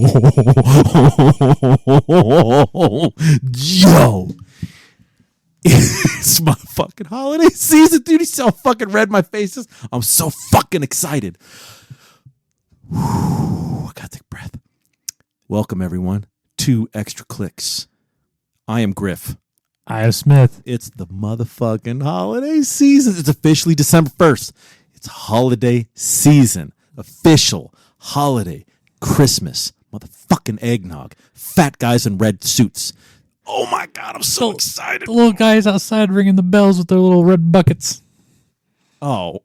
Yo. It's my fucking holiday season, dude. You see how fucking red my face is? I'm so fucking excited. I gotta take a breath. Welcome, everyone, to Extra Clicks. I am Griff. I am Smith. It's the motherfucking holiday season. It's officially December 1st. It's holiday season. Official holiday Christmas. Motherfucking eggnog. Fat guys in red suits. Oh my God, I'm so excited. The little guys outside ringing the bells with their little red buckets. Oh.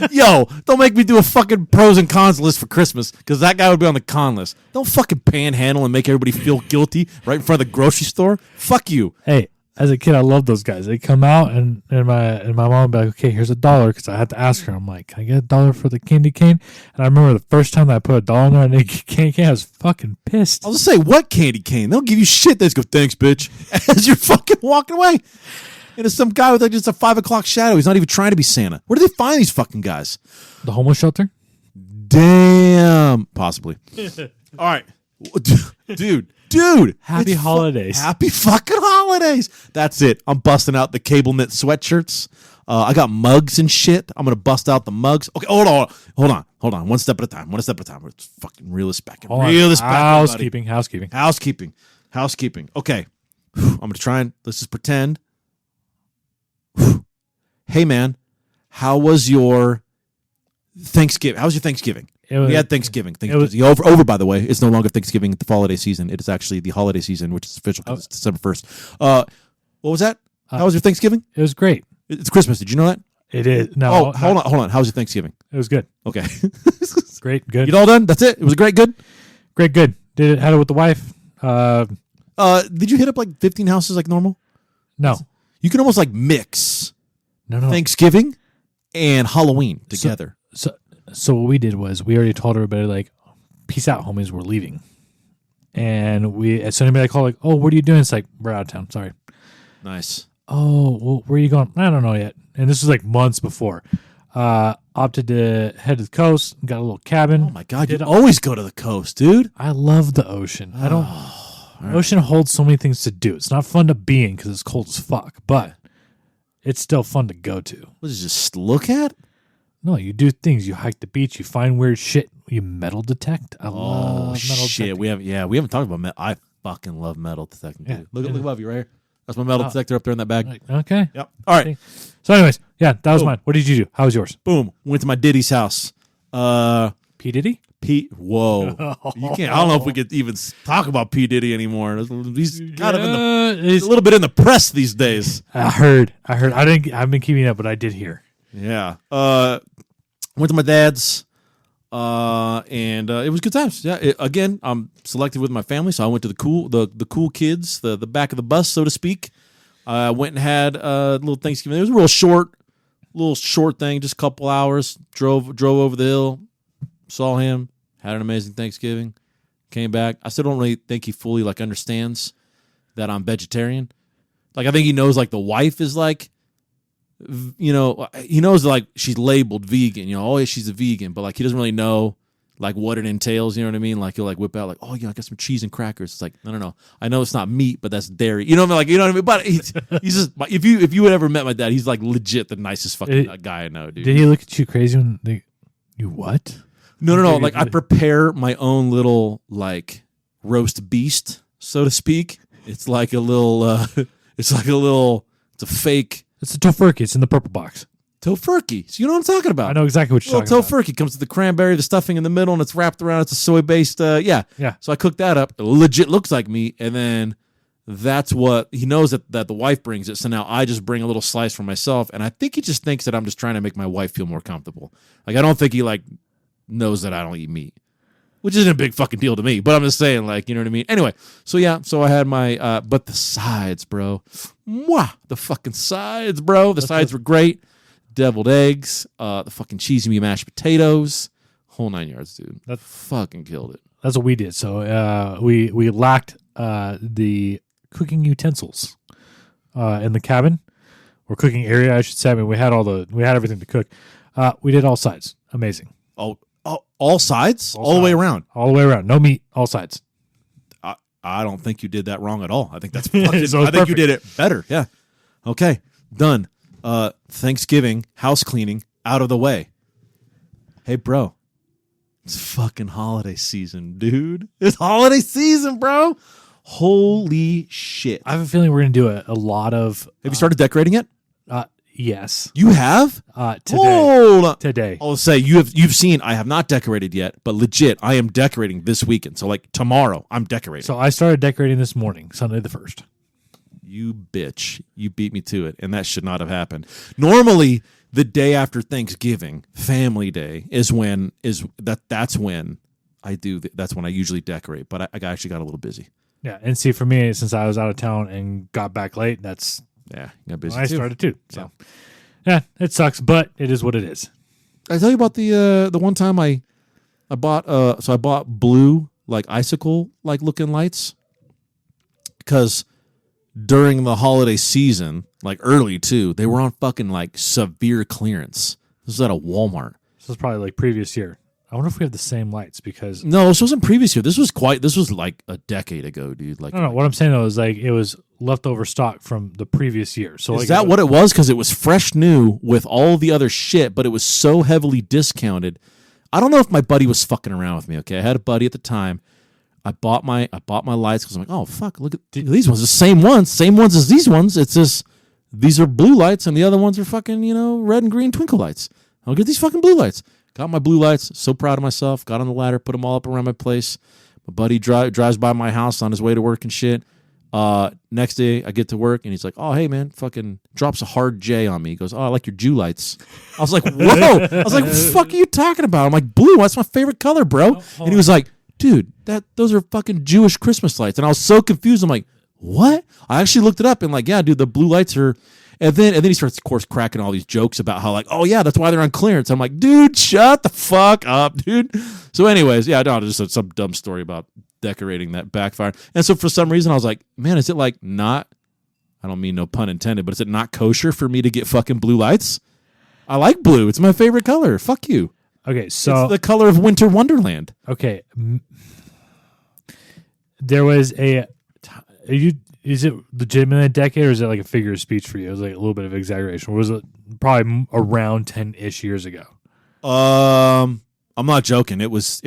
Yo, don't make me do a fucking pros and cons list for Christmas, because that guy would be on the con list. Don't fucking panhandle and make everybody feel guilty right in front of the grocery store. Fuck you. Hey, as a kid, I love those guys. They come out and my mom would be like, okay, here's $1, because I had to ask her. I'm like, can I get $1 for the candy cane? And I remember the first time that I put $1 in there and candy cane, I was fucking pissed. I was gonna say, what candy cane? They'll give you shit. They just go, thanks, bitch, as you're fucking walking away. And it's some guy with like just a 5 o'clock shadow. He's not even trying to be Santa. Where do they find these fucking guys? The homeless shelter? Damn. Possibly. All right. Dude. Happy holidays. Happy fucking holidays. That's it. I'm busting out the cable knit sweatshirts. I got mugs and shit. I'm going to bust out the mugs. Okay, hold on. One step at a time. Let's fucking reel this back in. Reel this back in, Housekeeping. Okay. I'm going to try and let's just pretend. Hey, man, how was your Thanksgiving? How was your Thanksgiving? We had Thanksgiving. Over, by the way. It's no longer Thanksgiving, the holiday season. It is actually the holiday season, which is official because it's December 1st. What was that? How was your Thanksgiving? It was great. It's Christmas. Did you know that? It is. No. Hold on. How was your Thanksgiving? It was good. Okay. Great, good. You all done? That's it? It was great, good? Great, good. Had it with the wife. Did you hit up like 15 houses like normal? No. You can almost like mix No. Thanksgiving and Halloween together. So what we did was we already told everybody, like, peace out, homies, we're leaving. And so anybody called, like, oh, what are you doing? It's like, we're out of town, sorry. Nice. Oh, well, where are you going? I don't know yet. And this was like months before. Opted to head to the coast, got a little cabin. Oh my God, you always go to the coast, dude. I love the ocean. The ocean holds so many things to do. It's not fun to be in because it's cold as fuck, but it's still fun to go to. What is just look at? No, you do things. You hike the beach. You find weird shit. You metal detect. I love metal detecting. We haven't talked about metal. I fucking love metal detecting. Yeah. Look above you right here. That's my metal detector up there in that bag. Okay. Yep. All right. So anyways, yeah, that was mine. What did you do? How was yours? Boom. Went to my Diddy's house. P. Diddy? Whoa. You can't. I don't know if we could even talk about P. Diddy anymore. He's kind of he's a little bit in the press these days. I heard. I haven't been keeping up, but I did hear. Yeah. Went to my dad's, and it was good times. Yeah. Again, I'm selective with my family, so I went to the cool kids, the back of the bus, so to speak. I went and had a little Thanksgiving. It was a real short thing, just a couple hours. Drove over the hill, saw him, had an amazing Thanksgiving, came back. I still don't really think he fully like understands that I'm vegetarian. Like I think he knows like the wife is like, you know, he knows like she's labeled vegan, you know, oh yeah, she's a vegan, but like he doesn't really know like what it entails, you know what I mean? Like he'll like whip out like, oh yeah, I got some cheese and crackers. It's like, no. I know it's not meat, but that's dairy. You know what I mean? Like, you know what I mean? But he's just, if you had ever met my dad, he's like legit the nicest fucking guy I know, dude. Did he look at you crazy when you what? No. Like I prepare my own little like roast beast, so to speak. It's like a little, it's a fake. It's a tofurkey. It's in the purple box. Tofurkey. So you know what I'm talking about. I know exactly what you're talking about. Tofurkey comes with the cranberry, the stuffing in the middle, and it's wrapped around. It's a soy-based, yeah. So I cooked that up. It legit looks like meat, and then that's what he knows that the wife brings it. So now I just bring a little slice for myself, and I think he just thinks that I'm just trying to make my wife feel more comfortable. Like I don't think he like knows that I don't eat meat, which isn't a big fucking deal to me. But I'm just saying, like, you know what I mean. Anyway, so yeah, so I had my, but the sides, bro, the fucking sides, bro. The sides were great. Deviled eggs, the fucking cheesy meat mashed potatoes, whole 9 yards, dude. That fucking killed it. That's what we did. So we lacked the cooking utensils in the cabin, or cooking area, I should say. I mean, we had everything to cook. We did all sides. Amazing. Oh, All sides? All the way around? All the way around. No meat, all sides. I don't think you did that wrong at all. I think that's fucking, So I think you perfect. did it better. Yeah. Okay. Done. Thanksgiving, house cleaning, out of the way. Hey, bro. It's fucking holiday season, dude. It's holiday season, bro. Holy shit. I have a feeling we're going to do a lot of... Have you started decorating yet? Yes. You have? Today. Hold on. Today. I'll say you've seen I have not decorated yet, but legit, I am decorating this weekend. So like tomorrow, I'm decorating. So I started decorating this morning, Sunday the 1st. You bitch. You beat me to it, and that should not have happened. Normally, the day after Thanksgiving, Family Day, that's when I do that's when I usually decorate, but I actually got a little busy. Yeah, and see, for me, since I was out of town and got back late, that's got busy when I too. started too. So, yeah, it sucks, but it is what it is. I tell you about the one time I bought I bought blue like icicle like looking lights because during the holiday season, like early too, they were on fucking like severe clearance. This was at a Walmart. This was probably like previous year. I wonder if we have the same lights because No, this wasn't previous year. This was like a decade ago, dude. Like, no. What I'm saying though is like it was leftover stock from the previous year. So is like that what it was? Because it was fresh new with all the other shit, but it was so heavily discounted. I don't know if my buddy was fucking around with me. Okay, I had a buddy at the time. I bought my lights because I'm like, oh fuck, look at these ones, the same ones as these ones. It's just these are blue lights and the other ones are fucking red and green twinkle lights. I'll get these fucking blue lights. Got my blue lights. So proud of myself. Got on the ladder, put them all up around my place. My buddy drives by my house on his way to work and shit. Next day, I get to work, and he's like, oh, hey, man, fucking drops a hard J on me. He goes, oh, I like your Jew lights. I was like, whoa. I was like, what the fuck are you talking about? I'm like, blue, that's my favorite color, bro. And he was like, dude, those are fucking Jewish Christmas lights. And I was so confused. I'm like, what? I actually looked it up, and like, yeah, dude, the blue lights are... And then he starts, of course, cracking all these jokes about how, like, oh, yeah, that's why they're on clearance. I'm like, dude, shut the fuck up, dude. So anyways, yeah, no, just some dumb story about decorating that backfired. And so for some reason, I was like, man, is it like not, I don't mean no pun intended, but is it not kosher for me to get fucking blue lights? I like blue. It's my favorite color. Fuck you. Okay, so... It's the color of Winter Wonderland. Okay. There was is it legitimately a decade, or is it like a figure of speech for you? It was like a little bit of exaggeration. Or was it probably around 10-ish years ago? I'm not joking. It was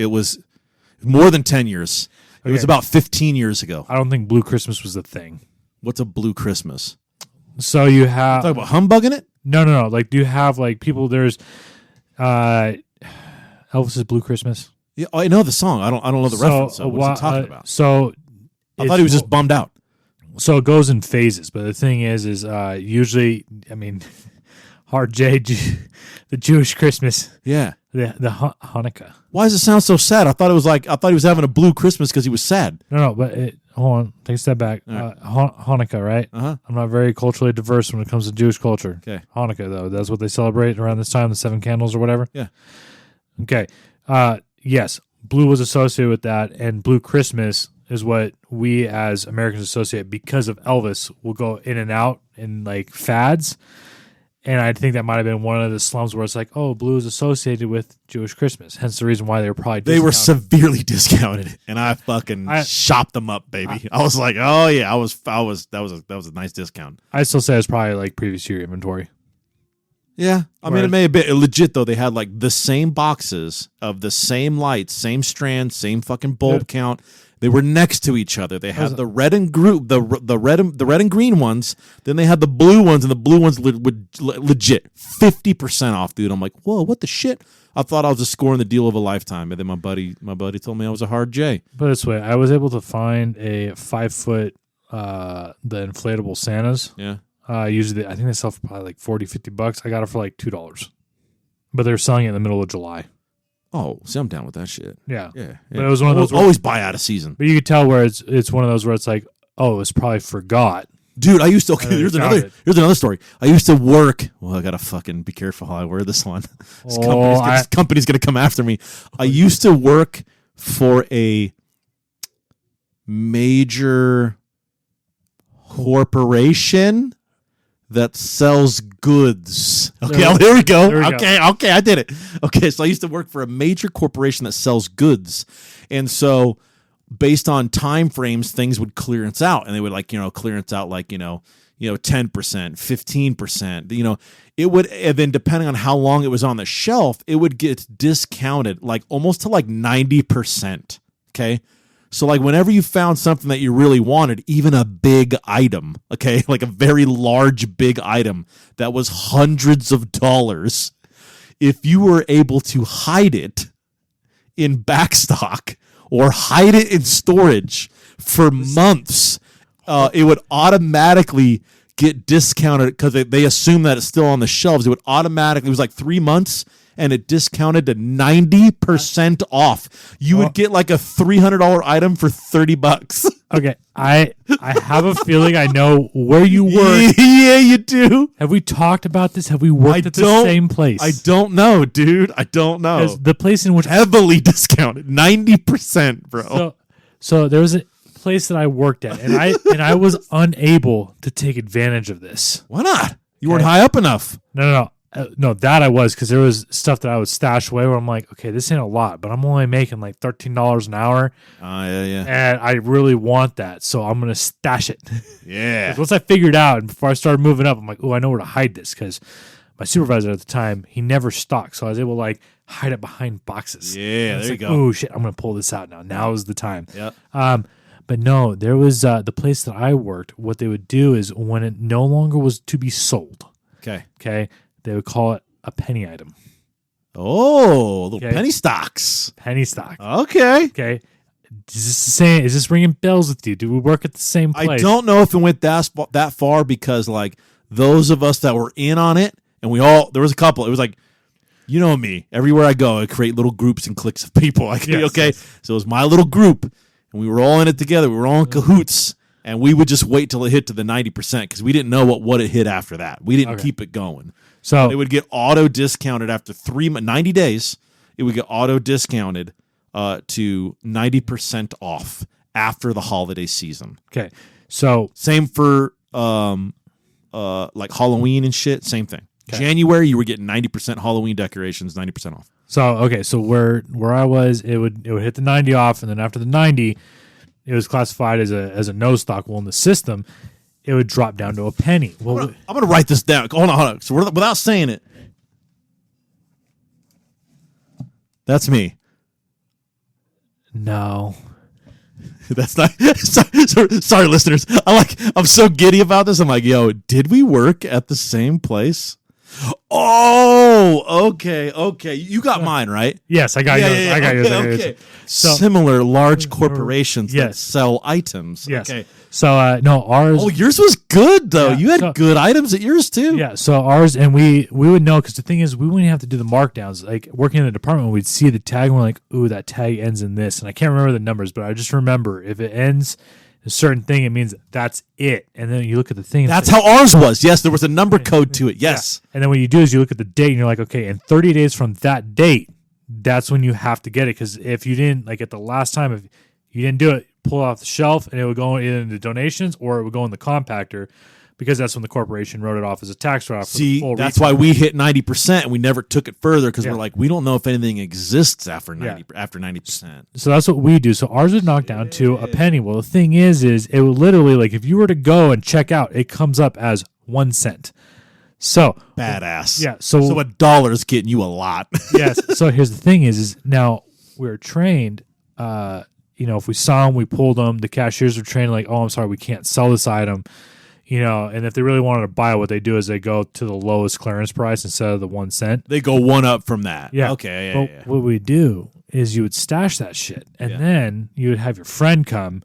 more than 10 years. It was about 15 years ago. I don't think Blue Christmas was the thing. What's a blue Christmas? So you have... Talk about humbugging it? No. Like, do you have like people? There's Elvis's Blue Christmas. Yeah, I know the song. I don't know the reference. So what's he talking about? So I thought he was just bummed out. So it goes in phases, but the thing is usually, I mean, Hard J, the Jewish Christmas, Yeah. the Hanukkah. Why does it sound so sad? I thought he was having a blue Christmas because he was sad. No, but hold on, take a step back. Right. Hanukkah, right? Uh-huh. I'm not very culturally diverse when it comes to Jewish culture. Okay. Hanukkah, though, that's what they celebrate around this time, the 7 candles or whatever. Yeah. Okay. Yes, blue was associated with that, and Blue Christmas is what we as Americans associate because of Elvis. Will go in and out in like fads. And I think that might have been one of the slums where it's like, oh, blue is associated with Jewish Christmas. Hence the reason why they were probably They were discounted. severely discounted, and I fucking shopped them up, baby. I was like, oh yeah, that was a nice discount. I still say it's probably like previous year inventory. Yeah, I mean, it may have been legit though. They had like the same boxes of the same lights, same strand, same fucking bulb count. They were next to each other. They had the red and the red and green ones. Then they had the blue ones, and the blue ones would legit 50% off, dude. I'm like, whoa, what the shit? I thought I was just scoring the deal of a lifetime, and then my buddy told me I was a hard J. But this way, I was able to find a 5-foot the inflatable Santas. Yeah. Usually, I think they sell for probably like $40-$50. I got it for like $2, but they're selling it in the middle of July. Oh, see, I'm down with that shit. Yeah. Yeah. But it was one of those always buy out of season. But you could tell where it's one of those where it's like, oh, it's probably forgot. Dude, I used to. Okay, Here's here's another story. I used to work. Well, I gotta fucking be careful how I wear this one. This company's gonna come after me. I used to work for a major corporation that sells goods. Okay, There- there we go. there we go. Okay, I did it. Okay, so I used to work for a major corporation that sells goods. And so based on time frames, things would clearance out, and they would clearance out 10%, 15%, it would, and then depending on how long it was on the shelf, it would get discounted almost to 90%. Okay. So whenever you found something that you really wanted, even a big item, okay, like a very large, big item that was hundreds of dollars, if you were able to hide it in backstock or hide it in storage for months, it would automatically get discounted because they assume that it's still on the shelves. It would automatically, it was 3 months, and it discounted to 90% off. You would get a $300 item for $30. Okay, I have a feeling I know where you work. Yeah, you do. Have we talked about this? Have we worked at the same place? I don't know, dude. I don't know. 'Cause the place in which Heavily discounted, 90%, bro. so there was a place that I worked at, and I was unable to take advantage of this. Why not? You weren't high up enough. No, that I was, because there was stuff that I would stash away where I'm like, okay, this ain't a lot, but I'm only making $13 an hour, Yeah. and I really want that, so I'm gonna stash it. Yeah. Once I figured out, and before I started moving up, I'm like, oh, I know where to hide this, because my supervisor at the time, he never stocked, so I was able to hide it behind boxes. Yeah, there you go. Oh shit, I'm gonna pull this out now. Now is the time. Yeah. But no, there was the place that I worked. What they would do is when it no longer was to be sold, okay, they would call it a penny item. Oh, little Okay. penny stocks. Penny stock. Okay. Okay. Is this ringing bells with you? Do we work at the same place? I don't know if it went that far because those of us that were in on it, and there was a couple. It was you know me. Everywhere I go, I create little groups and cliques of people. Yes, okay. yes. So it was my little group, and we were all in it together. We were all in cahoots, and we would just wait till it hit to the 90% because we didn't know what it hit after that. We didn't keep it going. So It would get auto discounted after 90 days. It would get auto discounted to 90% off after the holiday season. okay. So Same for Halloween and shit. Same thing. Okay. January, you were getting 90% Halloween decorations, 90% off. So where I was, it would hit the 90 off, and then after the 90, it was classified as a no stock. Well, in the system, it would drop down to a penny. Well, I'm gonna write this down. Hold on. So without saying it, that's me. no. That's not. Sorry, listeners. I'm so giddy about this. I'm like, yo, did we work at the same place? Oh, okay. You got mine, right? Yes, I got yours. I got yours. I got yours. Okay. So- Similar large corporations that Yes. sell items. Yes. Okay. So no, ours. Oh, yours was good though. Yeah, You had so- good items at yours too. Yeah, so ours, and we would know, because the thing is, we wouldn't have to do the markdowns. Like working in the department, we'd see the tag, and we're like, ooh, that tag ends in this, and I can't remember the numbers, but I just remember if it ends a certain thing, it means that's it. And then you look at the thing. That's how ours was. Yes, there was a number code to it. Yes. And then what you do is you look at the date, and you're like, okay, in 30 days from that date, that's when you have to get it. Because if you didn't, at the last time, if you didn't do it, pull it off the shelf, and it would go either into donations or it would go in the compactor, because that's when the corporation wrote it off as a tax write-off. See, for the full that's retail. why we hit 90% and we never took it further because Yeah. we're like, we don't know if anything exists after Yeah. 90%. So that's what we do. So ours would knock down to a penny. Well, the thing is it would literally, if you were to go and check out, it comes up as 1 cent. So Badass. yeah, so $1 getting you a lot. yes. So here's the thing: is now we're trained. If we saw them, we pulled them. The cashiers are trained like, oh, I'm sorry, we can't sell this item. And if they really wanted to buy it, what they do is they go to the lowest clearance price instead of the 1 cent. They go one up from that. Yeah. Okay. But Yeah. what we do is you would stash that shit, and Yeah. then you would have your friend come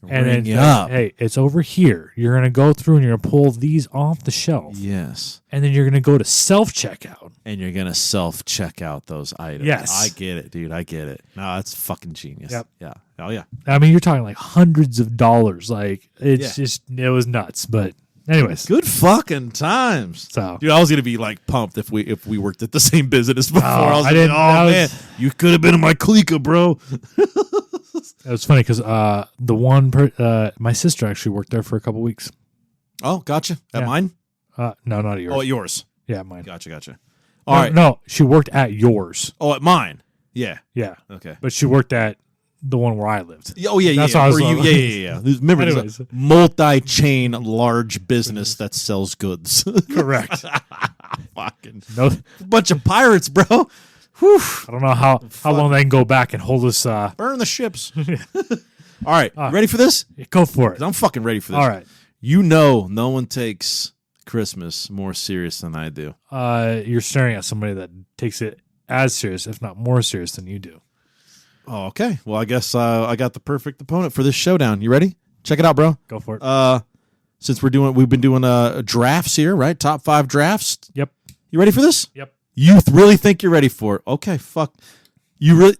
and Ring then it up. hey, it's over here. You're gonna go through and you're gonna pull these off the shelf, Yes. and then you're gonna go to self checkout. And you're going to self-check out those items. Yes. I get it, dude. I get it. No, that's fucking genius. Yep. Yeah. Oh, yeah. I mean, you're talking like hundreds of dollars. Like it was nuts. But anyways, Good fucking times. so Dude, I was gonna be pumped if we worked at the same business before. I was I like, didn't- oh that was- man, you could have been in my clique, bro. it was funny because my sister actually worked there for a couple weeks. Oh, gotcha. At Yeah. mine? No, not at yours. Oh, at yours. Yeah, mine. Gotcha. All right. No, she worked at yours. Oh, at mine. Yeah. Yeah. Okay. But she worked at the one where I lived. Oh, yeah, That's yeah. what I was Yeah. Remember, there's a multi-chain large business that sells goods. Correct. Fucking No, bunch of pirates, bro. Whew. I don't know how long they can go back and hold us. Burn the ships. All right. Ready for this? Go for it. 'Cause I'm fucking ready for this. All right. You know no one takes Christmas more serious than I do. You're staring at somebody that takes it as serious, if not more serious than you do. Oh, okay. Well, I guess I got the perfect opponent for this showdown. You ready? Check it out, bro. Go for it. Since we've been doing drafts here, right? Top 5 drafts. Yep. You ready for this? Yep. You really think you're ready for it? Okay, fuck. You really,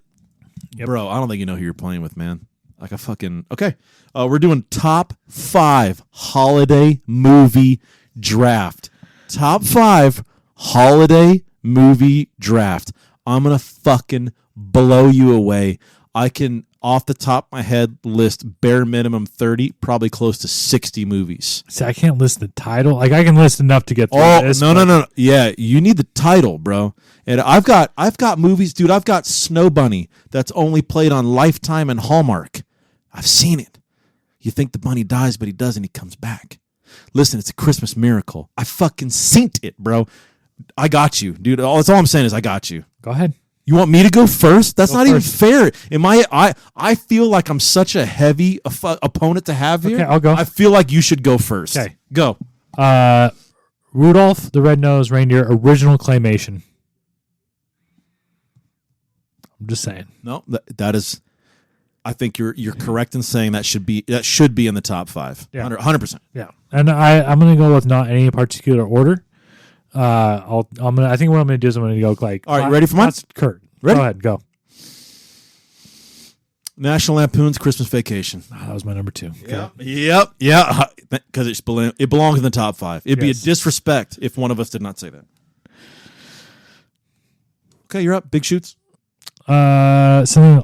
Yep. bro? I don't think you know who you're playing with, man. Like a fucking okay. We're doing top 5 holiday movie draft. Top 5 holiday movie draft. I'm gonna fucking blow you away. I can, off the top of my head, list bare minimum 30, probably close to 60 movies. See, I can't list the title. Like I can list enough to get through this. No. Yeah, you need the title, bro. And I've got movies, dude. I've got Snow Bunny that's only played on Lifetime and Hallmark. I've seen it. You think the bunny dies, but he doesn't. He comes back. Listen, it's a Christmas miracle. I fucking synced it, bro. I got you, dude. That's all I'm saying is I got you. Go ahead. You want me to go first? That's Go not first. even fair. I feel like I'm such a heavy opponent to have here. Okay, I'll go. I feel like you should go first. Okay. Go. Rudolph the Red-Nosed Reindeer original claymation. I'm just saying. No, that is. I think you're correct in saying that should be in the top 5. Yeah. 100%. Yeah, and I'm gonna go with not any particular order. I think what I'm gonna do is I'm gonna go like. All right, you ready for mine? That's Kurt. Ready? Go ahead. Go. National Lampoon's Christmas Vacation. That was my number 2. Okay. Yep. Yeah. Because it belongs in the top 5. It'd be a Yes. disrespect if one of us did not say that. Okay, you're up. Big shoots. Something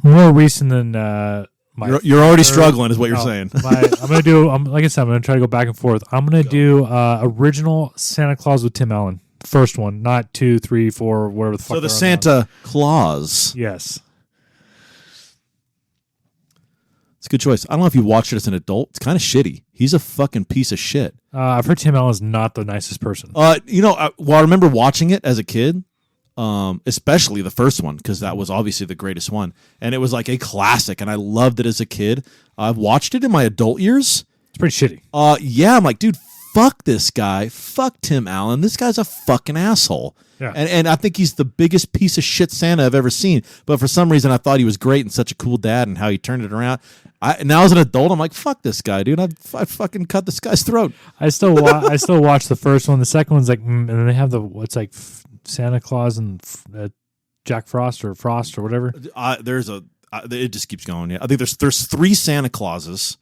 more recent than my. You're already struggling, is what you're saying. I'm gonna do. Like I said, I'm gonna try to go back and forth. I'm gonna do original Santa Claus with Tim Allen. First one, not 2, 3, 4, whatever the fuck. So the they're on Santa Claus. now. Yes. It's a good choice. I don't know if you watched it as an adult. It's kind of shitty. He's a fucking piece of shit. I've heard Tim Allen's not the nicest person. I remember watching it as a kid, especially the first one, because that was obviously the greatest one. And it was like a classic, and I loved it as a kid. I've watched it in my adult years. It's pretty shitty. Yeah, I'm like, dude, fuck this guy. Fuck Tim Allen. This guy's a fucking asshole. Yeah. And I think he's the biggest piece of shit Santa I've ever seen. But for some reason, I thought he was great and such a cool dad and how he turned it around. Now as an adult, I'm like, fuck this guy, dude. I fucking cut this guy's throat. I still watch the first one. The second one's like, and then they have Santa Claus and Jack Frost or whatever. It just keeps going. Yeah, I think there's 3 Santa Clauses,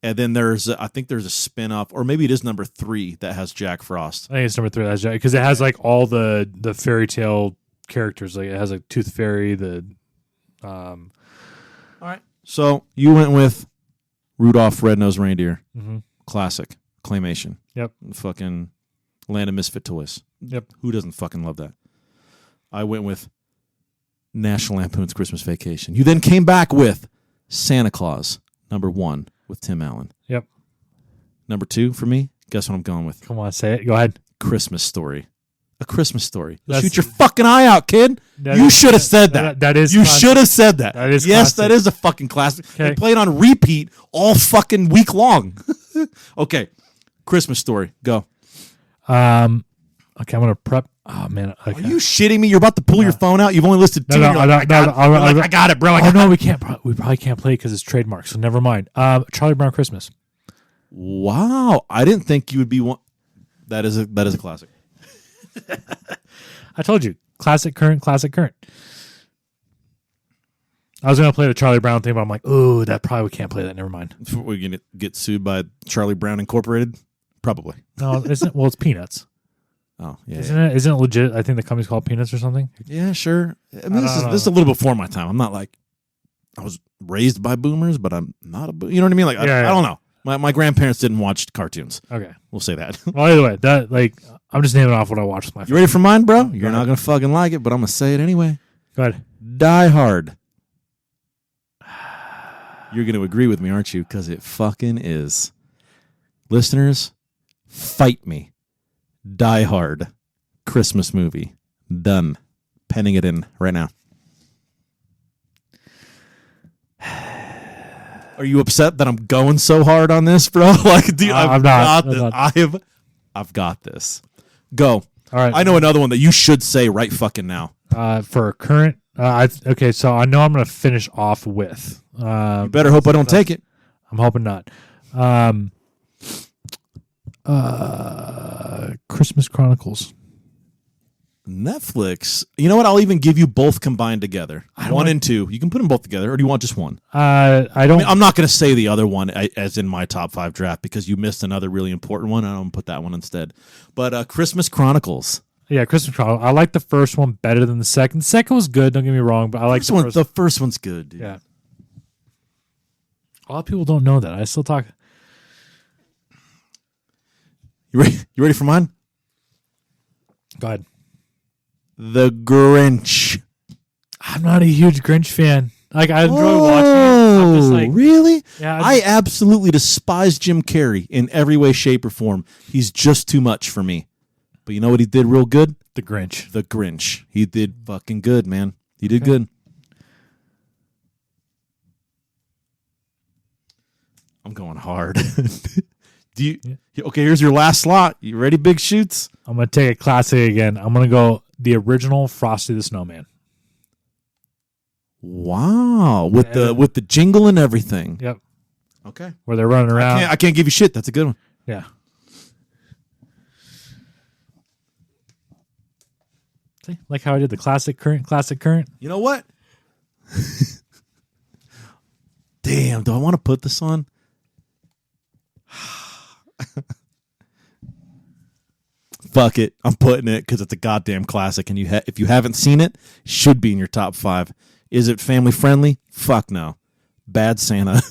and then I think there's a spin-off, or maybe it is number 3 that has Jack Frost. I think it's number 3 that's Jack, because it has like all the fairy tale characters. Like it has like Tooth Fairy, All right. So you went with Rudolph Red-Nosed Reindeer. Mm-hmm. Classic. Claymation. Yep. Fucking Land of Misfit Toys. Yep. Who doesn't fucking love that? I went with National Lampoon's Christmas Vacation. You then came back with Santa Claus, number 1, with Tim Allen. Yep. Number 2 for me, guess what I'm going with? Come on, say it. Go ahead. Christmas Story. A Christmas Story. That's- Shoot your fucking eye out, kid. You should have said that. That is You classic. should have said that. That is yes, classic. that is a fucking classic. Okay. They played on repeat all fucking week long. Okay. Christmas Story. Go. Okay, I'm gonna prep. Oh man, okay. Are you shitting me? You're about to pull your phone out. You've only listed 2. No, You're like, I got it, bro. I Oh got no, we can't. We probably can't play it because it's trademarked. So never mind. Charlie Brown Christmas. Wow, I didn't think you would be one. That is a classic. I told you, classic, current, classic, current. I was gonna play the Charlie Brown thing, but I'm like, ooh, that probably we can't play that. Never mind. We're gonna get sued by Charlie Brown Incorporated. Probably. No, isn't. Well, it's Peanuts. Oh yeah. Isn't it? Isn't it legit? I think the company's called Peanuts or something. Yeah, sure. I mean, this is a little before my time. I'm not like I was raised by boomers, but I'm not a. You know what I mean? Like I don't know. My grandparents didn't watch cartoons. Okay. We'll say that. Well, either way, that I'm just naming off what I watched with my You ready for mine, bro? You're not going to fucking like it, but I'm going to say it anyway. Go ahead. Die Hard. You're going to agree with me, aren't you? Because it fucking is. Listeners, fight me. Die Hard. Christmas movie. Done. Penning it in right now. Are you upset that I'm going so hard on this, bro? Like, dude, I've got this. I've got this. Go. All right. I know another one that you should say right fucking now. For current, okay, so I know I'm going to finish off with. You better hope I don't take it. I'm hoping not. Christmas Chronicles. Netflix. You know what? I'll even give you both combined together. 1 and 2. You can put them both together, or do you want just one? I don't. I'm not going to say the other one as in my top 5 draft because you missed another really important one. I'm going to put that one instead. But Christmas Chronicles. Yeah, Christmas Chronicles. I like the first one better than the second. The second was good. Don't get me wrong, but I like the first. The first one's good. Dude. Yeah. A lot of people don't know that. I still talk. You ready for mine? Go ahead. The Grinch. I'm not a huge Grinch fan. Like, I enjoy watching it. I'm just like, really? Yeah. I absolutely despise Jim Carrey in every way, shape, or form. He's just too much for me. But you know what he did real good? The Grinch. The Grinch. He did fucking good, man. He did good. I'm going hard. Okay, here's your last slot. You ready, Big Shoots? I'm going to take a classic again. I'm going to go the original Frosty the Snowman. Wow. With the jingle and everything. Yep. Okay. Where they're running around. I can't give you shit. That's a good one. Yeah. See? Like how I did the classic current. You know what? Damn, do I want to put this on? Fuck it. I'm putting it because it's a goddamn classic. And if you haven't seen it, it should be in your top 5. Is it family friendly? Fuck no. Bad Santa.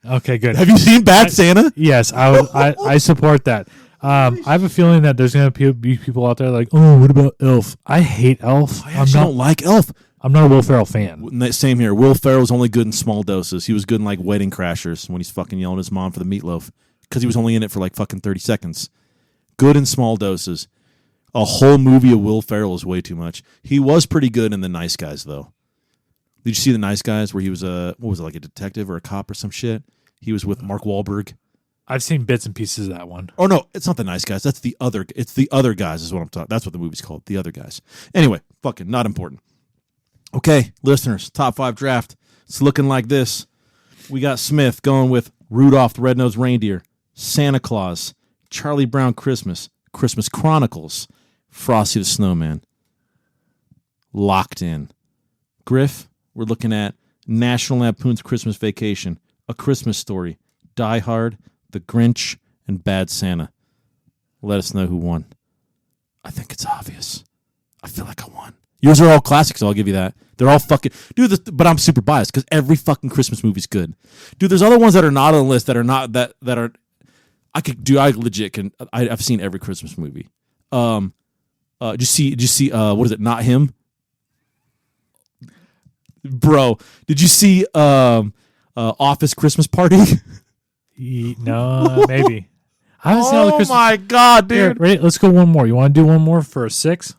Okay, good. Have you seen Bad Santa? Yes, I support that. I have a feeling that there's going to be people out there like, oh, what about Elf? I hate Elf. I don't like Elf. I'm not a Will Ferrell fan. Same here. Will Ferrell's only good in small doses. He was good in like Wedding Crashers when he's fucking yelling at his mom for the meatloaf because he was only in it for like fucking 30 seconds. Good in small doses. A whole movie of Will Ferrell is way too much. He was pretty good in The Nice Guys, though. Did you see The Nice Guys where he was like a detective or a cop or some shit? He was with Mark Wahlberg. I've seen bits and pieces of that one. Oh, no, it's not The Nice Guys. It's The Other Guys is what I'm talking. That's what the movie's called, The Other Guys. Anyway, fucking not important. Okay, listeners, top 5 draft. It's looking like this. We got Smith going with Rudolph the Red-Nosed Reindeer, Santa Claus, Charlie Brown Christmas, Christmas Chronicles, Frosty the Snowman. Locked in. Griff, we're looking at National Lampoon's Christmas Vacation, A Christmas Story, Die Hard, The Grinch, and Bad Santa. Let us know who won. I think it's obvious. I feel like I won. Yours are all classics, so I'll give you that. They're all fucking... Dude, but I'm super biased because every fucking Christmas movie's good. Dude, there's other ones that are not on the list that are not... that are... I legit can... I've seen every Christmas movie. Did you see what is it, Not Him? Bro, did you see Office Christmas Party? No, maybe. I haven't seen all the Christmas... Oh my God, dude. Here, ready? Let's go one more. You want to do one more for a 6?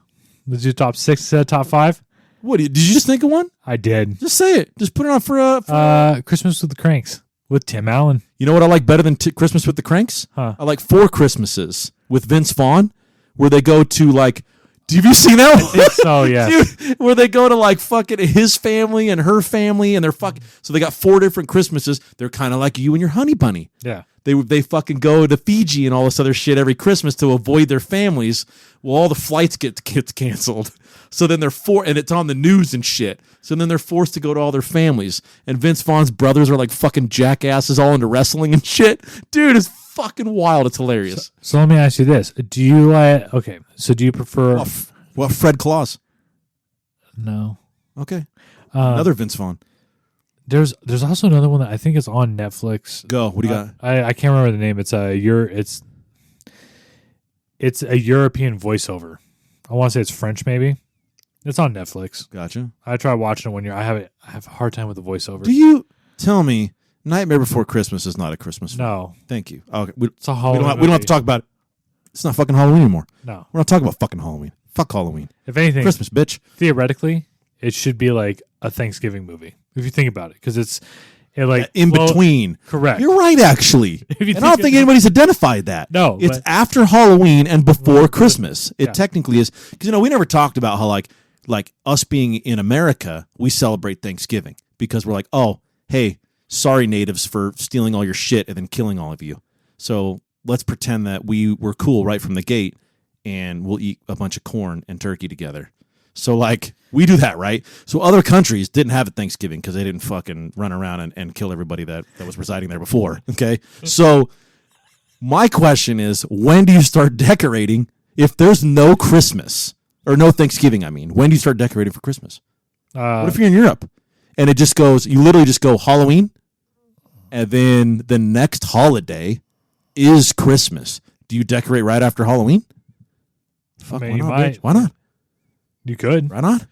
Let's do top 6 instead of top 5? What, did you just think of one? I did. Just say it. Just put it on for Christmas with the Cranks with Tim Allen. You know what I like better than Christmas with the Cranks? Huh. I like 4 Christmases with Vince Vaughn, where they go to like... Have you seen that one? I think so, yeah. Dude, where they go to like fucking his family and her family and they're fucking... So they got 4 different Christmases. They're kind of like you and your honey bunny. Yeah. They fucking go to Fiji and all this other shit every Christmas to avoid their families. Well, all the flights get canceled. So then and it's on the news and shit. So then they're forced to go to all their families. And Vince Vaughn's brothers are like fucking jackasses all into wrestling and shit. Dude, it's fucking wild. It's hilarious. So let me ask you this. Do you do you prefer... Well, Fred Claus. No. Okay. Another Vince Vaughn. There's also another one that I think is on Netflix. Go. What do you got? I can't remember the name. It's a European voiceover. I want to say it's French, maybe. It's on Netflix. Gotcha. I tried watching it one year. I have a hard time with the voiceover. Do you tell me Nightmare Before Christmas is not a Christmas film? No. Thank you. Okay. It's a Halloween. We don't have to talk about it. It's not fucking Halloween anymore. No. We're not talking about fucking Halloween. Fuck Halloween. If anything, Christmas, bitch. Theoretically, it should be like a Thanksgiving movie if you think about it, because it's in between. Correct. You're right, actually. And I don't think anybody's identified that. No, it's after Halloween and before Christmas. It yeah. technically is, because we never talked about how like us being in America, we celebrate Thanksgiving because we're like, oh, hey, sorry natives for stealing all your shit and then killing all of you. So let's pretend that we were cool right from the gate, and we'll eat a bunch of corn and turkey together. So, like, we do that, right? So other countries didn't have a Thanksgiving because they didn't fucking run around and kill everybody that was residing there before, okay? So my question is, when do you start decorating if there's no Christmas? Or no Thanksgiving, I mean. When do you start decorating for Christmas? What if you're in Europe and it just goes, you literally just go Halloween, and then the next holiday is Christmas. Do you decorate right after Halloween? Fuck, I mean, why not, bitch? Why not? You could. Why not?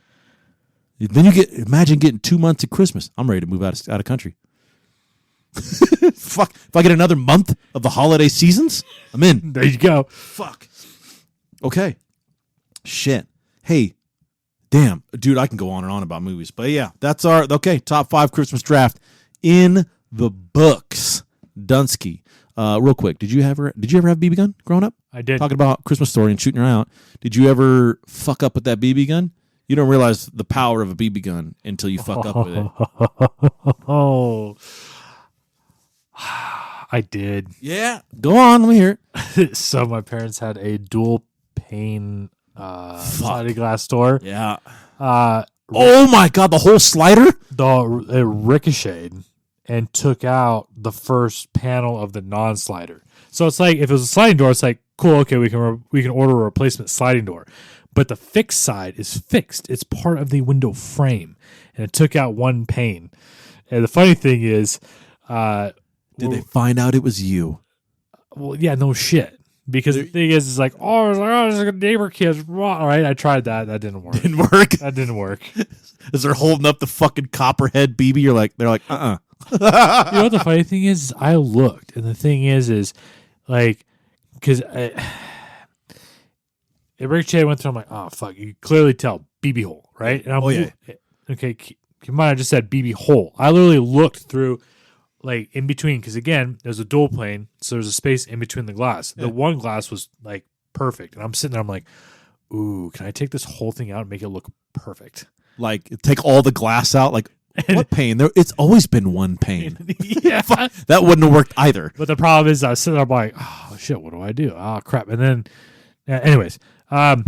Then imagine getting 2 months of Christmas. I'm ready to move out of country. Fuck. If I get another month of the holiday seasons, I'm in. There you go. Fuck. Okay. Shit. Hey, damn. Dude, I can go on and on about movies. But yeah, that's our, top 5 Christmas draft in the books. Dunsky. Real quick, did you ever have a BB gun growing up? I did. Talking about Christmas Story and shooting her out. Did you ever fuck up with that BB gun? You don't realize the power of a BB gun until you fuck up with it. Oh, I did. Yeah. Go on. Let me hear it. So my parents had a dual pane sliding glass door. Yeah. Oh my God, the whole slider? It ricocheted and took out the first panel of the non-slider. So it's like, if it was a sliding door, it's like, cool, okay, we can order a replacement sliding door. But the fixed side is fixed. It's part of the window frame, and it took out one pane. And the funny thing is, did they find out it was you? Well, yeah, no shit. Because the thing is like, oh, there's a neighbor kids. All right, I tried that. That didn't work. That didn't work. As they're holding up the fucking copperhead BB, they're like, You know what the funny thing is? I looked, and the thing is like, because it ricocheted, went through. I'm like, oh fuck! You clearly tell BB hole, right? And I'm okay. Keep in mind, I just said BB hole. I literally looked through, like, in between, because again, there's a dual plane, so there's a space in between the glass. The one glass was like perfect, and I'm sitting there. I'm like, ooh, can I take this whole thing out and make it look perfect? Like, take all the glass out, like. What pane? It's always been one pane. Yeah. That wouldn't have worked either. But the problem is I was sitting there, I'm like, oh, shit, what do I do? Oh, crap. And then, anyways, so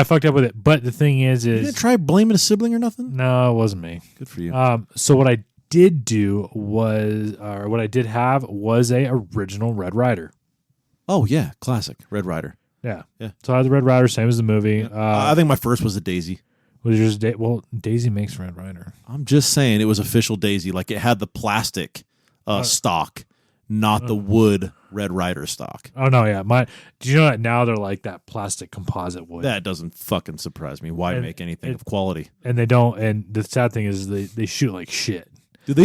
I fucked up with it. But the thing is You didn't try blaming a sibling or nothing? No, it wasn't me. Good for you. So what I did do was, or what I did have was a original Red Ryder. Oh, yeah. Classic. Red Ryder. Yeah. Yeah. So I had the Red Ryder, same as the movie. I think my first was a Daisy. Was yours Daisy makes Red Ryder. I'm just saying it was official Daisy. Like, it had the plastic stock, not the wood Red Ryder stock. Oh, no, yeah. Do you know that now they're like that plastic composite wood? That doesn't fucking surprise me. Why make anything of quality? And they don't. And the sad thing is they shoot like shit. Dude,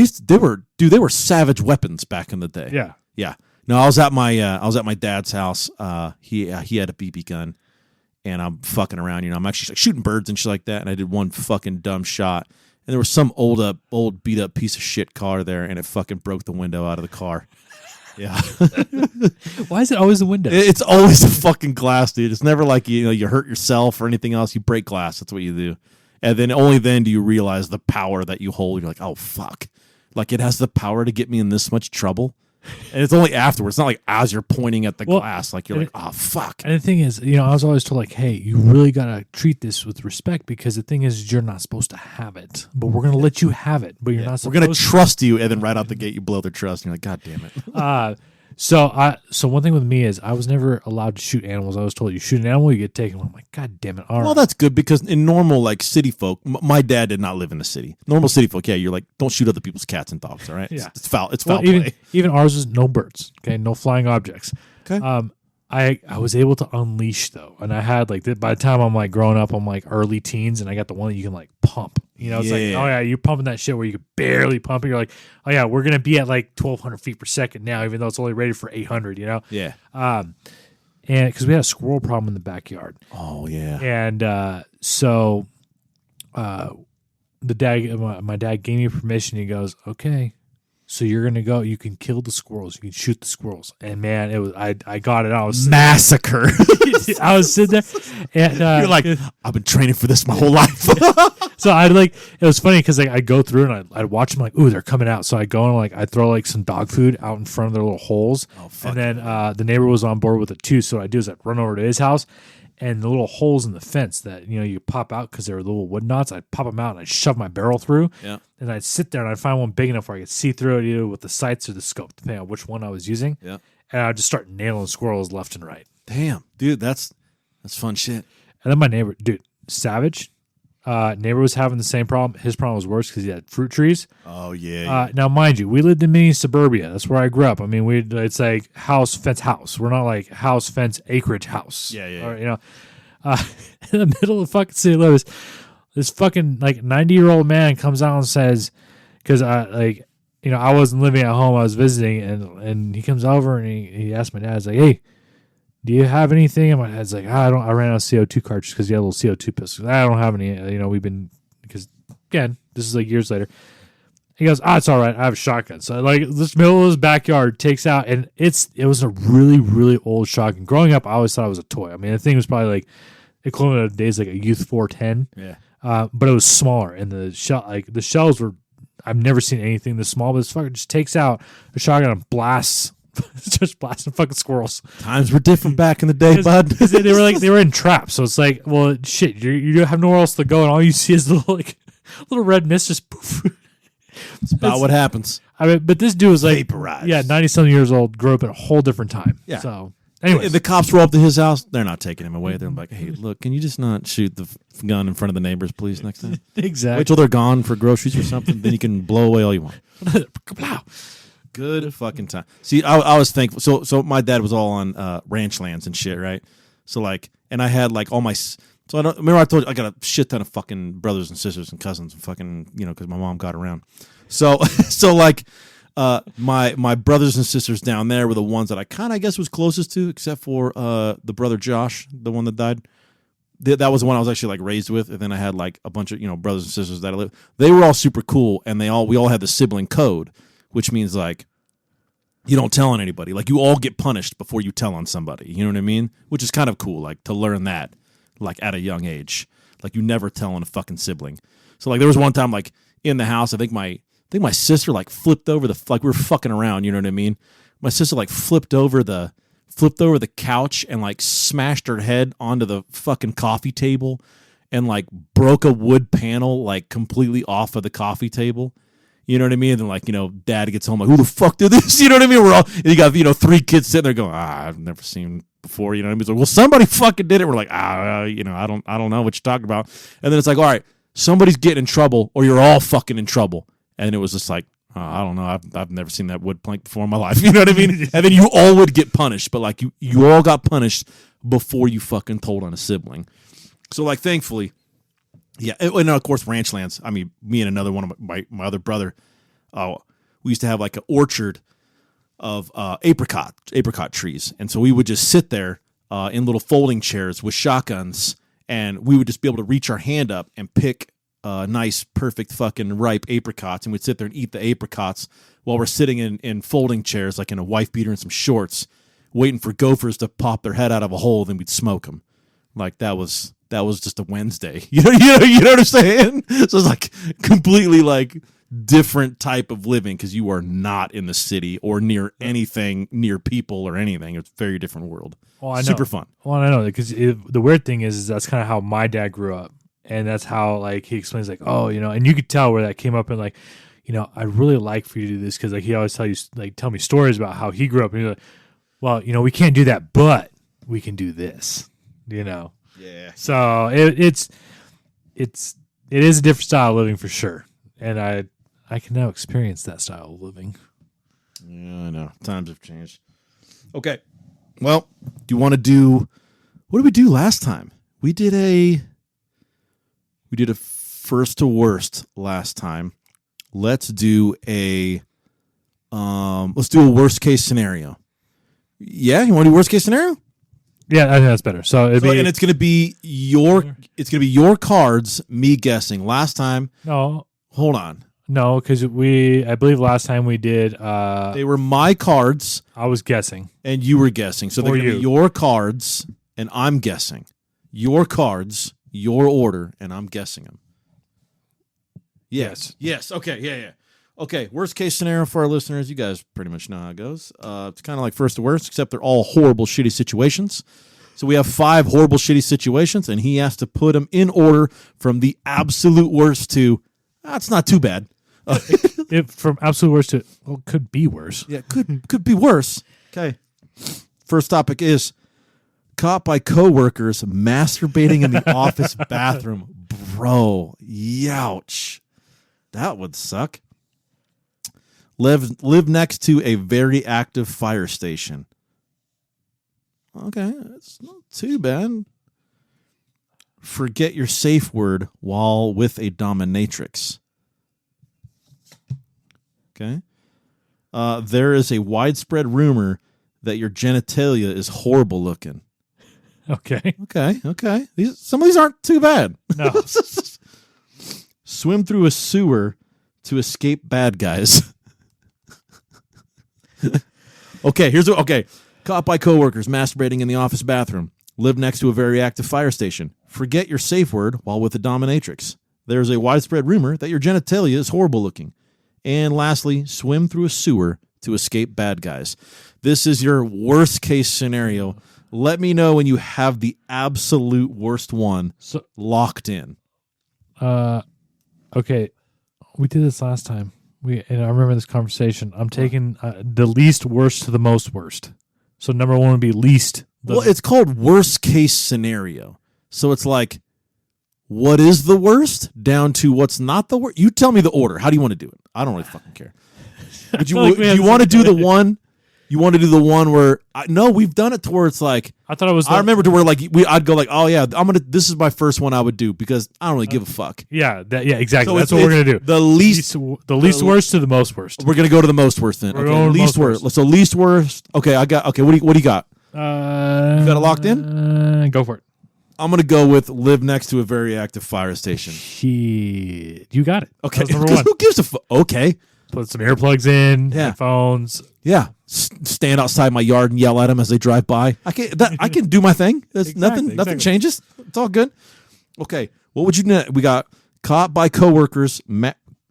they were savage weapons back in the day. Yeah. Yeah. No, I was at my dad's house. He had a BB gun. And I'm fucking around, I'm actually shooting birds and shit like that. And I did one fucking dumb shot. And there was some old beat up piece of shit car there, and it fucking broke the window out of the car. Yeah. Why is it always the window? It's always the fucking glass, dude. It's never like you hurt yourself or anything else. You break glass. That's what you do. And then only then do you realize the power that you hold. You're like, oh fuck. Like, it has the power to get me in this much trouble. And it's only afterwards. It's not like as you're pointing at the glass, like you're like, oh, fuck. And the thing is, I was always told, like, hey, you really got to treat this with respect, because the thing is, you're not supposed to have it. But we're going to let you have it. But you're not supposed to. We're going to trust you. And then right out the gate, you blow their trust. And you're like, God damn it. So one thing with me is I was never allowed to shoot animals. I was told you shoot an animal, you get taken. I'm like, God damn it! All Well, right. that's good because in normal like city folk, my dad did not live in the city. Normal city folk, yeah, you're like, don't shoot other people's cats and dogs. All right, Yeah. it's foul. It's foul Well, play. even ours was no birds. Okay, no flying objects. Okay. I was able to unleash though, and I had like by the time I'm like growing up, I'm like early teens, and I got the one that you can like pump. You know, it's like, Yeah. oh yeah, you're pumping that shit where you could barely pump it. You're like, oh yeah, we're gonna be at like 1,200 feet per second now, even though it's only rated for 800. You know, Yeah. and because we had a squirrel problem in the backyard, Oh yeah. and so the dad, my dad gave me permission. He goes, okay. So you're gonna go. You can kill the squirrels. You can shoot the squirrels. And man, it was I got it. I was Massacre. I was sitting there, and You're like, I've been training for this my whole life. so I'd like it was funny because like I go through and I'd watch them like, ooh, they're coming out. So I go and like I throw like some dog food out in front of their little holes. Oh, fuck. And then the neighbor was on board with it too. So what I do is I run over to his house. And the little holes in the fence that you pop out because they're little wood knots, I'd pop them out and I'd shove my barrel through. Yeah. And I'd sit there and I'd find one big enough where I could see through it either with the sights or the scope, depending on which one I was using. Yeah. And I'd just start nailing squirrels left and right. Damn, dude, that's fun shit. And then my neighbor, dude, savage. Neighbor was having the same problem. His problem was worse because he had fruit trees. Oh yeah. Now, mind you, we lived in mini suburbia. That's where I grew up. I mean, it's like house, fence, house. We're not like house, fence, acreage, house. Yeah. Or, in the middle of the fucking city limits, this fucking like 90-year-old man comes out and says, because I wasn't living at home, I was visiting, and he comes over and he asked my dad, he's like, hey, do you have anything? And my dad's like, I ran out of CO2 cartridges because he had a little CO2 pistol. I don't have any. Because again, this is like years later. He goes, it's all right. I have a shotgun. So like this middle of his backyard takes out, and it was a really, really old shotgun. Growing up, I always thought it was a toy. I mean, the thing was probably like equivalent of days like a Youth 410. Yeah. But it was smaller, and the shells were. I've never seen anything this small, but this fucker just takes out a shotgun and blasts. Just blasting fucking squirrels. Times were different back in the day, bud. They were in traps, so it's like, well, shit, you have nowhere else to go, and all you see is little red mist just poof. It's about what happens. I mean, but this dude was like, Vaporized. 90-something years old, grew up in a whole different time. Yeah. So, anyways, The cops roll up to his house. They're not taking him away. They're like, hey, look, can you just not shoot the gun in front of the neighbors, please, next time? exactly. Wait till they're gone for groceries or something. Then you can blow away all you want. Good fucking time. See, I was thankful. So my dad was all on ranch lands and shit, right? So like, and I had like all my. So I don't remember I told you I got a shit ton of fucking brothers and sisters and cousins and fucking because my mom got around. So like, my brothers and sisters down there were the ones that I kind of guess was closest to, except for the brother Josh, the one that died. That was the one I was actually like raised with, and then I had like a bunch of brothers and sisters that I lived. They were all super cool, and we all had the sibling code, which means like you don't tell on anybody. Like you all get punished before you tell on somebody. You know what I mean? Which is kind of cool, like to learn that, like at a young age. Like you never tell on a fucking sibling. So like there was one time like in the house, I think my sister like flipped over we were fucking around. You know what I mean? My sister like flipped over the couch and like smashed her head onto the fucking coffee table and like broke a wood panel like completely off of the coffee table. You know what I mean? And then like, dad gets home like, who the fuck did this? You know what I mean? We're all, and you got, 3 kids sitting there going, I've never seen before. You know what I mean? It's like, well, somebody fucking did it. We're like, I don't know what you're talking about. And then it's like, all right, somebody's getting in trouble or you're all fucking in trouble. And it was just like, I don't know. I've never seen that wood plank before in my life. You know what I mean? And then you all would get punished, but like you all got punished before you fucking told on a sibling. So like, thankfully, yeah. And of course, ranch lands. I mean, me and another one of my other brother, we used to have like an orchard of apricot trees. And so we would just sit there in little folding chairs with shotguns, and we would just be able to reach our hand up and pick nice, perfect fucking ripe apricots, and we'd sit there and eat the apricots while we're sitting in folding chairs, like in a wife beater and some shorts, waiting for gophers to pop their head out of a hole. Then we'd smoke them. Like that was just a Wednesday. You know what I'm saying? So it's like completely like different type of living because you are not in the city or near anything, near people or anything. It's a very different world. Well, I know. Super fun. Well, I know because the weird thing is that's kind of how my dad grew up. And that's how, like, he explains, like, and you could tell where that came up in, like, I'd really like for you to do this because like he always tell me stories about how he grew up, and he's like, well, we can't do that, but we can do this, Yeah. So it is a different style of living for sure, and I can now experience that style of living. Yeah, I know. Times have changed. Okay. Well, do you want to do? What did we do last time? We did a first to worst last time. Let's do a worst case scenario. Yeah, you want to do worst case scenario? Yeah, I think that's better. And it's gonna be your cards, me guessing. Last time, no, hold on. No, because I believe last time we did. They were my cards. I was guessing, and you were guessing. So they're gonna be your cards, and I'm guessing. Your cards, your order, and I'm guessing them. Yes. Okay. Yeah. Okay. Worst case scenario for our listeners. You guys pretty much know how it goes. It's kind of like first to worst, except they're all horrible, shitty situations. So we have 5 horrible, shitty situations, and he has to put them in order from the absolute worst to. It's not too bad. From absolute worst to could be worse. Yeah, could be worse. Okay. First topic is caught by coworkers masturbating in the office bathroom. Bro, youch. That would suck. Live next to a very active fire station. Okay, that's not too bad. Forget your safe word while with a dominatrix. Okay. There is a widespread rumor that your genitalia is horrible looking. Okay. Some of these aren't too bad. No. Swim through a sewer to escape bad guys. Okay. Caught by coworkers masturbating in the office bathroom. Live next to a very active fire station. Forget your safe word while with a dominatrix. There's a widespread rumor that your genitalia is horrible looking. And lastly, swim through a sewer to escape bad guys. This is your worst case scenario. Let me know when you have the absolute worst one locked in. Okay. We did this last time. And I remember this conversation. I'm taking the least worst to the most worst. So number 1 would be least. Well, it's called worst case scenario. So it's like, what is the worst down to what's not the worst? You tell me the order. How do you want to do it? I don't really fucking care. Would you want to do the one? You want to do the one where no, we've done it to where it's like I thought it was. I remember to where like I'd go like, oh yeah, this is my first one I would do because I don't really give a fuck. Yeah, exactly. So that's what we're gonna do. The least worst to the most worst. We're gonna go to the most worst then. Okay, least worst. So least worst. Okay, I got. Okay, what do you got? You got it locked in? Go for it. I'm gonna go with live next to a very active fire station. Shit, you got it. Okay, number 1. Who gives a fuck? Okay, put some earplugs in, headphones. Yeah, stand outside my yard and yell at them as they drive by. I can do my thing. There's nothing changes. It's all good. Okay, what would you do? We got caught by coworkers.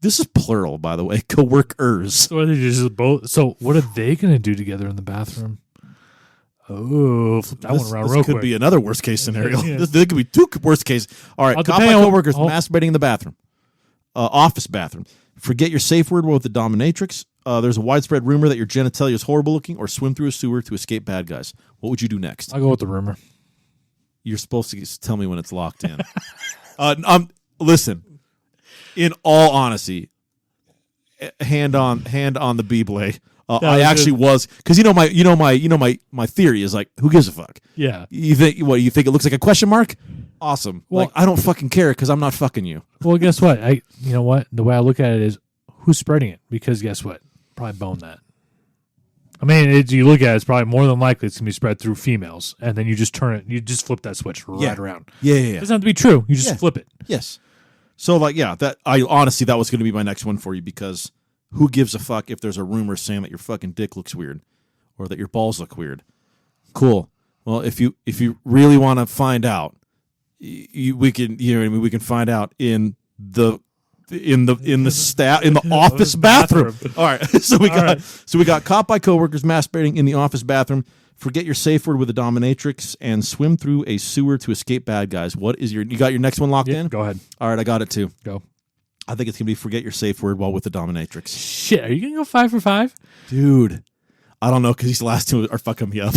This is plural, by the way. Coworkers. So are they just both? So what are they gonna do together in the bathroom? Oh, flip that one around real quick. This could be another worst case scenario. Yeah. There could be 2 worst case. All right, caught by coworkers masturbating in the bathroom, office bathroom. Forget your safe word with the dominatrix. There's a widespread rumor that your genitalia is horrible looking, or swim through a sewer to escape bad guys. What would you do next? I'll go with the rumor. You're supposed to tell me when it's locked in. Listen. In all honesty, hand on the B-blade. I actually was because my theory is like, who gives a fuck? Yeah. You think it looks like a question mark? Awesome. Well, I don't fucking care because I'm not fucking you. Well, guess what? You know what? The way I look at it is, who's spreading it? Because guess what? Probably bone that. I mean, you look at it, it's probably more than likely it's gonna be spread through females, and then you just turn it. You just flip that switch right around. Yeah. It doesn't have to be true. You just flip it. Yes. So that honestly that was gonna be my next one for you because who gives a fuck if there's a rumor saying that your fucking dick looks weird or that your balls look weird? Cool. Well, if you really want to find out, we can find out in the office bathroom. All right. So we got caught by coworkers masturbating in the office bathroom. Forget your safe word with a dominatrix and swim through a sewer to escape bad guys. What is you got your next one locked in? Go ahead. All right, I got it too. Go. I think it's going to be forget your safe word while with the dominatrix. Shit, are you going to go 5 for 5? Dude, I don't know because these last two are fucking me up.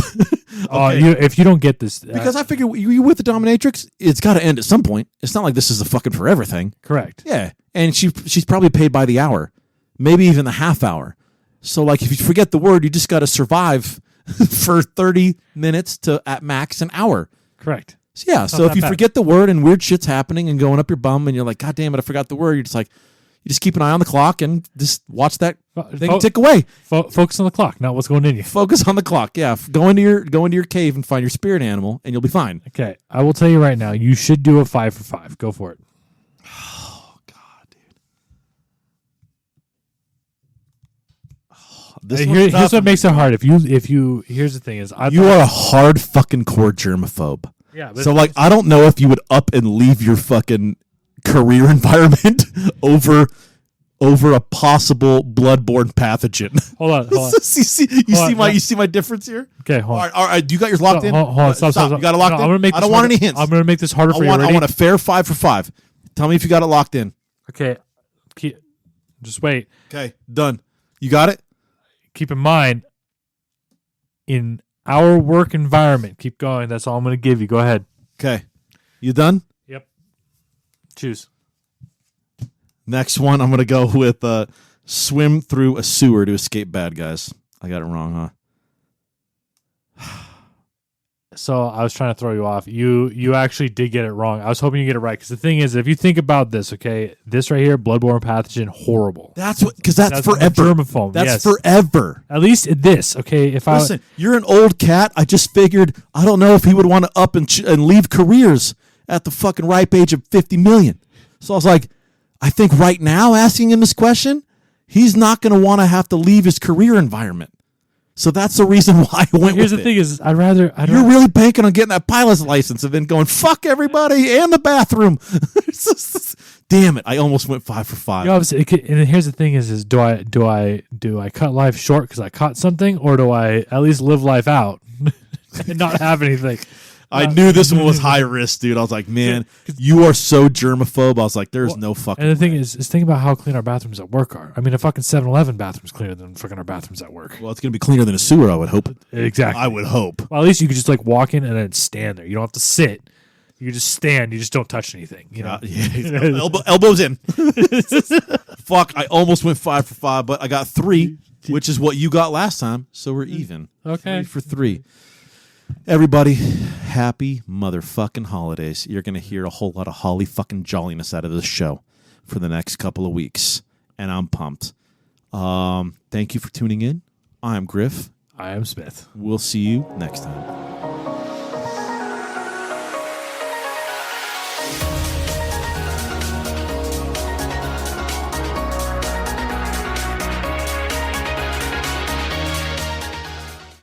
Oh, if you don't get this. Because I figure you with the dominatrix, it's got to end at some point. It's not like this is a fucking forever thing. Correct. Yeah. And she's probably paid by the hour, maybe even the half hour. So, like, if you forget the word, you just got to survive for 30 minutes to, at max, an hour. Correct. So, yeah. So, if you forget the word and weird shit's happening and going up your bum and you're like, God damn it, I forgot the word, you're just like, you just keep an eye on the clock and just watch that thing tick away. Focus on the clock, not what's going in you. Focus on the clock. Yeah. Go into your cave and find your spirit animal and you'll be fine. Okay. I will tell you right now, you should do a 5 for 5. Go for it. Oh, God, dude. Here's what makes it hard. If you here's the thing is you are a hard fucking core germaphobe. Yeah. So like I don't know if you would up and leave your fucking career environment over a possible bloodborne pathogen. Hold on. You see my difference here? Okay, hold on. All right, you got yours locked in? Hold on, stop. You got it locked in? I don't want any hints. I'm going to make this harder for you. I want a fair 5 for 5. Tell me if you got it locked in. Okay. Just wait. Okay, done. You got it? Keep in mind, in our work environment, keep going. That's all I'm going to give you. Go ahead. Okay. You done? Yep. Choose. Next one, I'm going to go with swim through a sewer to escape bad guys. I got it wrong, huh? So I was trying to throw you off. You actually did get it wrong. I was hoping you get it right because the thing is, if you think about this, okay, this right here, bloodborne pathogen, horrible. That's forever. Germaphobe. That's forever. At least this, okay. Listen, you're an old cat. I just figured. I don't know if he would want to up and leave careers at the fucking ripe age of 50 million. So I was like, I think right now, asking him this question, he's not going to want to have to leave his career environment. So that's the reason why I went Here's with the thing is, You're really banking on getting that pilot's license and then going, fuck everybody and the bathroom. Damn it. I almost went 5 for 5. And here's the thing is do I cut life short because I caught something, or do I at least live life out and not have anything? I knew this one was high risk, dude. I was like, man, you are so germaphobe. I was like, there's no fucking And the thing way. is think about how clean our bathrooms at work are. I mean, a fucking 7-Eleven bathroom's cleaner than fucking our bathrooms at work. Well, it's going to be cleaner than a sewer, I would hope. Exactly. I would hope. Well, at least you could just like walk in and then stand there. You don't have to sit. You just stand. You just don't touch anything. You know? Elbows in. Fuck, I almost went 5 for 5, but I got 3, which is what you got last time, so we're even. Okay. 3 for 3. Everybody, happy motherfucking holidays. You're going to hear a whole lot of holly fucking jolliness out of this show for the next couple of weeks, and I'm pumped. Thank you for tuning in. I'm Griff. I am Smith. We'll see you next time.